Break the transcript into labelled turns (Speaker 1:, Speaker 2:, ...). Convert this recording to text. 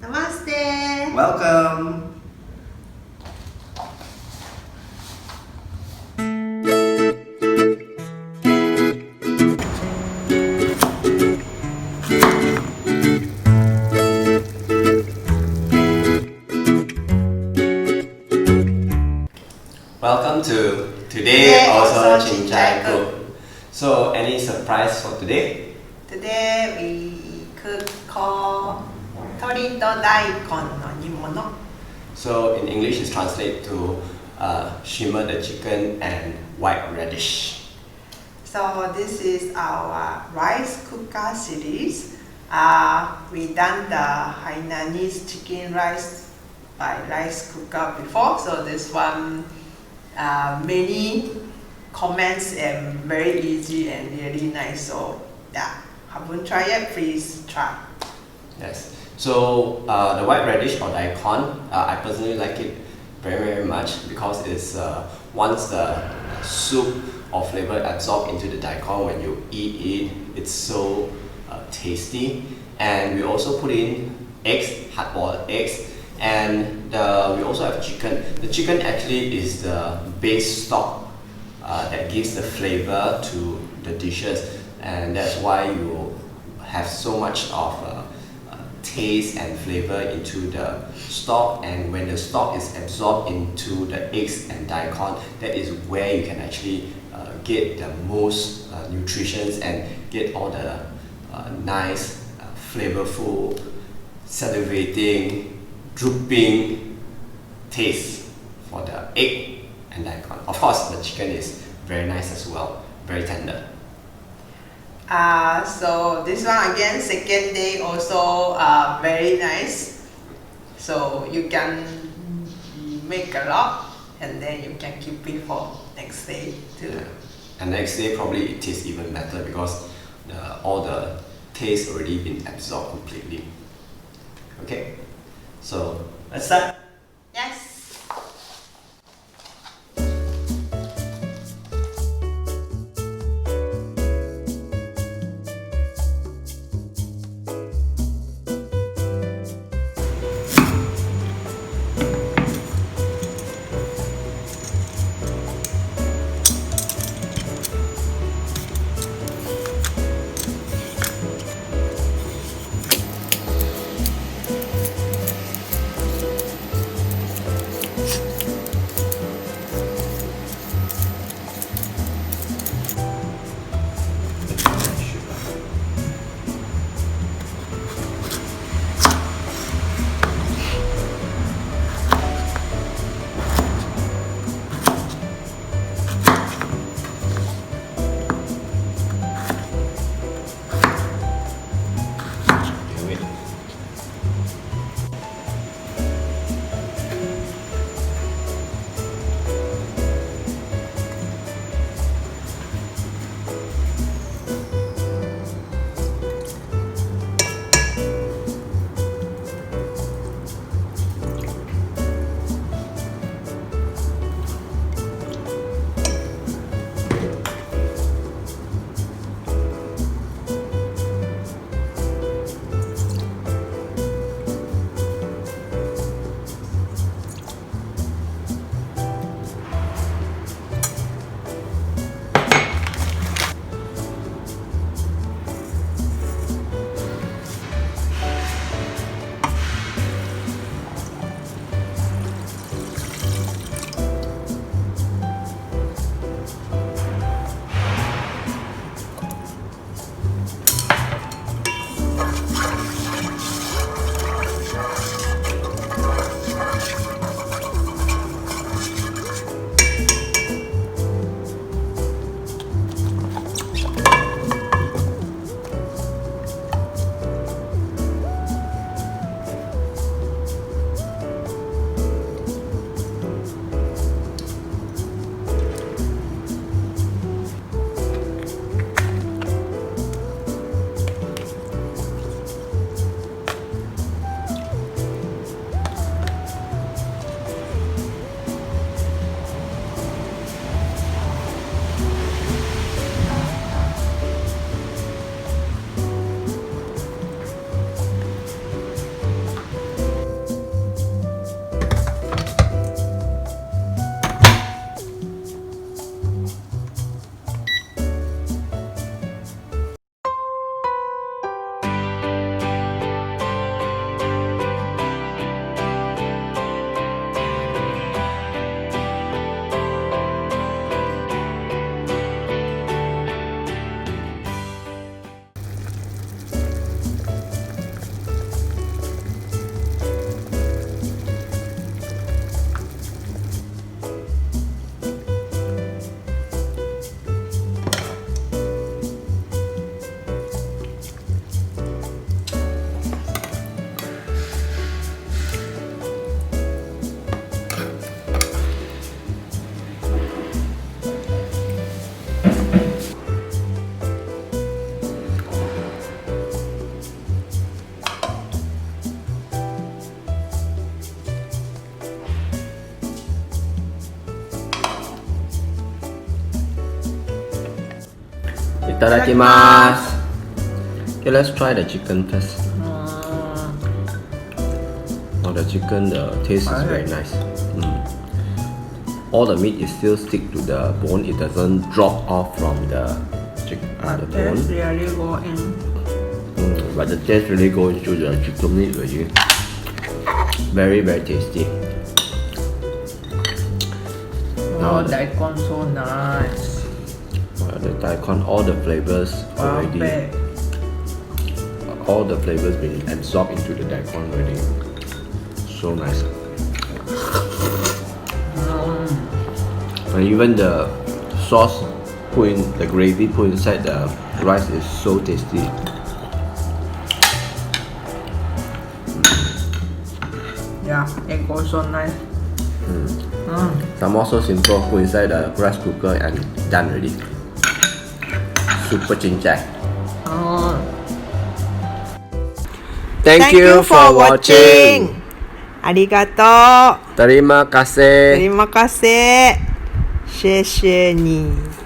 Speaker 1: Namaste.
Speaker 2: Welcome. Welcome to Today Also Cincai Cook. So, any surprise for today?
Speaker 1: Today we cook called Tori to Daikon no Nimono.
Speaker 2: So, in English, it's translated to Simmered Chicken and White Radish.
Speaker 1: So this is our rice cooker series. We done the Hainanese chicken rice by rice cooker before. So this one many comments and very easy and really nice. So yeah, haven't tried yet, please try.
Speaker 2: Yes. So the white radish or daikon, I personally like it very much because it's once the soup or flavor absorbed into the daikon, when you eat it, it's so tasty. And we also put in eggs, hard-boiled eggs, and we also have chicken. The chicken actually is the base stock that gives the flavor to the dishes, and that's why you have so much of taste and flavor into the stock. And when the stock is absorbed into the eggs and daikon, that is where you can actually get the most nutrition and get all the nice, flavorful, salivating, drooping taste for the egg and daikon. Of course, the chicken is very nice as well, very tender.
Speaker 1: So this one again, second day also very nice. So you can make a lot and then you can keep it for next day too.
Speaker 2: Yeah. And next day probably it tastes even better because all the taste already been absorbed completely. Okay, so let's start.
Speaker 1: Yes.
Speaker 2: Itadakimasu. Okay, let's try the chicken first. Oh, the chicken, the taste is very nice. All the meat is still stick to the bone. It doesn't drop off from the bone.
Speaker 1: Really go in.
Speaker 2: But the taste really goes into the chicken meat really. Very tasty.
Speaker 1: Oh, daikon so nice.
Speaker 2: The daikon, all the flavors already. All the flavors been absorbed into the daikon already. So nice. And even the sauce put in, the gravy put inside the rice is so tasty.
Speaker 1: Yeah, it goes so nice.
Speaker 2: Some also simple, put inside the rice cooker and done already. Super Cincai. Thank you for watching.
Speaker 1: Arigato.
Speaker 2: Terima kasih.
Speaker 1: Terima kasih. 谢谢你。